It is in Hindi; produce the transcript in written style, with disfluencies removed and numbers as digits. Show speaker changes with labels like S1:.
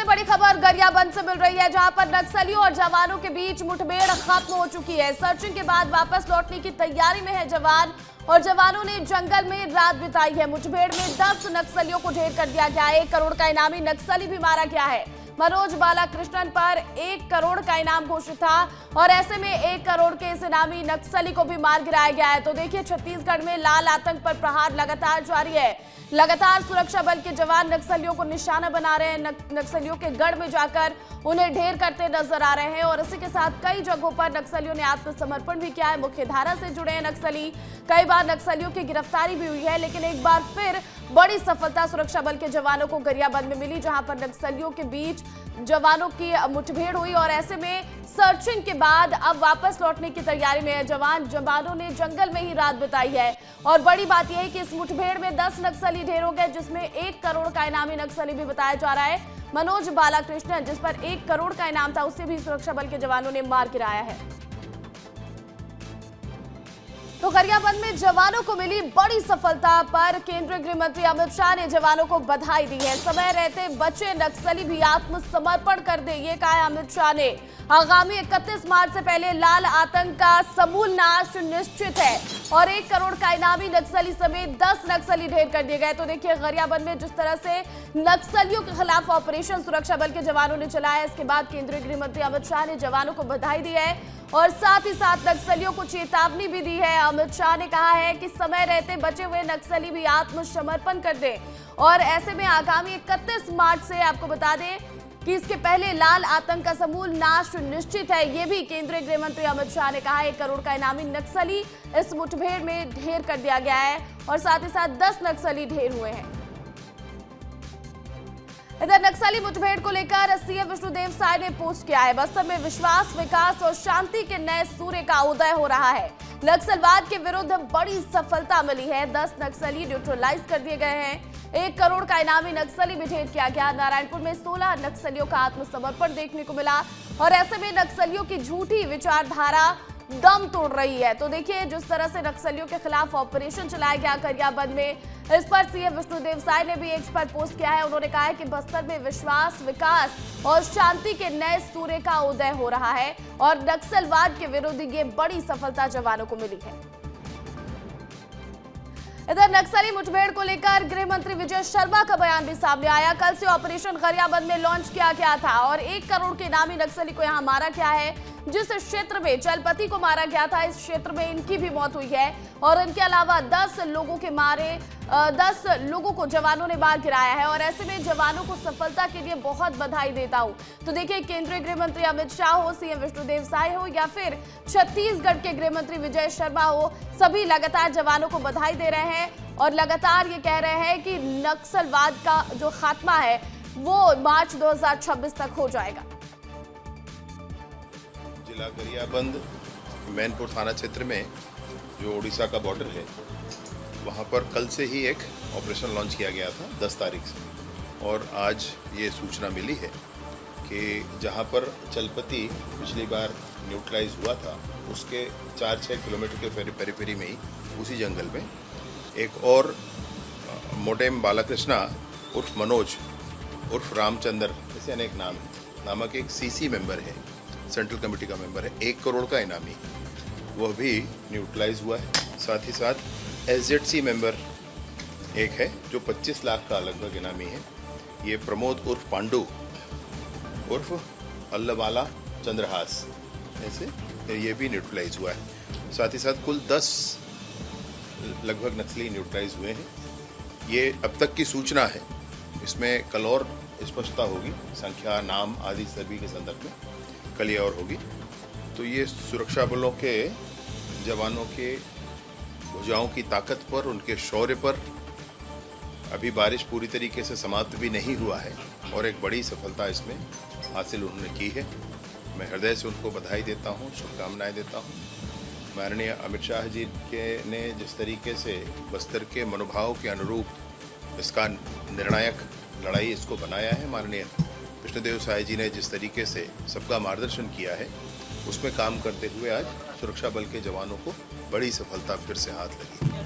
S1: बड़ी खबर गरियाबंद से मिल रही है, जहां पर नक्सलियों और जवानों के बीच मुठभेड़ खत्म हो चुकी है। सर्चिंग के बाद वापस लौटने की तैयारी में है जवान, और जवानों ने जंगल में रात बिताई है। मुठभेड़ में 10 नक्सलियों को ढेर कर दिया गया है। 1 करोड़ का इनामी नक्सली भी मारा गया है। मनोज बालाकृष्णन पर 1 करोड़ का इनाम घोषित था, और ऐसे में 1 करोड़ के इस इनामी नक्सली को भी मार गिराया गया है। तो देखिए, छत्तीसगढ़ में लाल आतंक पर प्रहार लगातार जारी है। लगातार सुरक्षा बल के जवान नक्सलियों को निशाना बना रहे हैं। नक्सलियों के गढ़ में जाकर उन्हें ढेर करते नजर आ रहे हैं, और इसी के साथ कई जगहों पर नक्सलियों ने आत्मसमर्पण भी किया है। मुख्य धारा से जुड़े हैं नक्सली। कई बार नक्सलियों की गिरफ्तारी भी हुई है, लेकिन एक बार फिर बड़ी सफलता सुरक्षा बल के जवानों को गरियाबंद में मिली, जहां पर नक्सलियों के बीच जवानों की मुठभेड़ हुई। और ऐसे में सर्चिंग के बाद अब वापस लौटने की तैयारी में है जवानों ने जंगल में ही रात बिताई है। और बड़ी बात यह है कि इस मुठभेड़ में 10 नक्सली ढेर हो गए, जिसमें 1 करोड़ का इनामी नक्सली भी बताया जा रहा है। मनोज बालाकृष्णन, जिस पर 1 करोड़ का इनाम था, उसे भी सुरक्षा बल के जवानों ने मार गिराया है। तो गरियाबंद में जवानों को मिली बड़ी सफलता पर केंद्रीय गृह मंत्री अमित शाह ने जवानों को बधाई दी है। समय रहते बचे नक्सली भी आत्मसमर्पण कर दे, ये कहा अमित शाह ने। आगामी 31 मार्च से पहले लाल आतंक का समूल नाश निश्चित है, और 1 करोड़ का इनामी नक्सली समेत 10 नक्सली ढेर कर दिए गए। तो देखिए, गरियाबंद में जिस तरह से नक्सलियों के खिलाफ ऑपरेशन सुरक्षा बल के जवानों ने चलाया, इसके बाद केंद्रीय गृह मंत्री अमित शाह ने जवानों को बधाई दी है, और साथ ही साथ नक्सलियों को चेतावनी भी दी है। अमित शाह ने कहा है कि समय रहते बचे हुए नक्सली भी आत्मसमर्पण कर दें, और ऐसे में आगामी 31 मार्च से आपको बता दें कि इसके पहले लाल आतंक का समूल नाश निश्चित है। ये भी केंद्रीय गृह मंत्री अमित शाह ने कहा। 1 करोड़ का इनामी नक्सली इस मुठभेड़ में ढेर कर दिया गया है, और साथ ही साथ 10 नक्सली ढेर हुए हैं। इधर नक्सली मुठभेड़ को लेकर सीएम विष्णुदेव साय ने पोस्ट किया है। बस्तर में विश्वास, विकास और शांति के नए सूर्य का उदय हो रहा है। नक्सलवाद के विरुद्ध बड़ी सफलता मिली है। 10 नक्सली न्यूट्रलाइज कर दिए गए हैं। 1 करोड़ का इनामी नक्सली भी ढेर किया गया। नारायणपुर में 16 नक्सलियों का आत्मसमर्पण देखने को मिला, और ऐसे में नक्सलियों की झूठी विचारधारा दम तोड़ रही है। तो देखिए, जिस तरह से नक्सलियों के खिलाफ ऑपरेशन चलाया गया गरियाबंद में, इस पर सीएम विष्णुदेव साय ने भी एक पर पोस्ट किया है। उन्होंने कहा है कि बस्तर में विश्वास, विकास और शांति के नए सूर्य का उदय हो रहा है, और नक्सलवाद के विरुद्ध ये बड़ी सफलता जवानों को मिली है। इधर नक्सली मुठभेड़ को लेकर गृह मंत्री विजय शर्मा का बयान भी सामने आया। कल से ऑपरेशन गरियाबंद में लॉन्च किया गया था, और 1 करोड़ के इनामी नक्सली को यहां मारा गया है। जिस क्षेत्र में चलपति को मारा गया था, इस क्षेत्र में इनकी भी मौत हुई है, और इनके अलावा 10 लोगों को जवानों ने मार गिराया है। और ऐसे में जवानों को सफलता के लिए बहुत बधाई देता हूं। तो देखिए, केंद्रीय गृह मंत्री अमित शाह हो, सीएम विष्णुदेव साय हो, या फिर छत्तीसगढ़ के गृह मंत्री विजय शर्मा हो, सभी लगातार जवानों को बधाई दे रहे हैं, और लगातार ये कह रहे हैं कि नक्सलवाद का जो खात्मा है वो मार्च 2026 तक हो जाएगा।
S2: जिला गरियाबंद मैनपुर थाना क्षेत्र में जो उड़ीसा का बॉर्डर है, वहाँ पर कल से ही एक ऑपरेशन लॉन्च किया गया था 10 तारीख से, और आज ये सूचना मिली है कि जहाँ पर चलपति पिछली बार न्यूट्रलाइज हुआ था, उसके 4-6 किलोमीटर के पेरीफेरी में ही उसी जंगल में एक और मोडेम बालाकृष्णा उर्फ मनोज उर्फ रामचंद्र, ऐसे अनेक नामक एक सीसी मेंबर है, सेंट्रल कमेटी का मेंबर है, 1 करोड़ का इनामी, वह भी न्यूट्रलाइज हुआ है। साथ ही साथ एसजेडसी मेंबर एक है जो 25 लाख का लगभग इनामी है, ये प्रमोद उर्फ पांडु उर्फ अल्लवाला चंद्रहास, ऐसे ये भी न्यूट्रलाइज हुआ है। साथ ही साथ कुल 10 लगभग नक्सली न्यूट्रलाइज हुए हैं। ये अब तक की सूचना है, इसमें कल और स्पष्टता होगी, संख्या, नाम आदि सभी के संदर्भ में कल ये और होगी। तो ये सुरक्षा बलों के जवानों के भुजाओं की ताकत पर, उनके शौर्य पर अभी बारिश पूरी तरीके से समाप्त भी नहीं हुआ है, और एक बड़ी सफलता इसमें हासिल उन्होंने की है। मैं हृदय से उनको बधाई देता हूँ, शुभकामनाएं देता हूँ। माननीय अमित शाह जी ने जिस तरीके से बस्तर के मनोभाव के अनुरूप इसका निर्णायक लड़ाई इसको बनाया है, माननीय विष्णुदेव साय जी ने जिस तरीके से सबका मार्गदर्शन किया है, उसमें काम करते हुए आज सुरक्षा बल के जवानों को बड़ी सफलता फिर से हाथ लगी।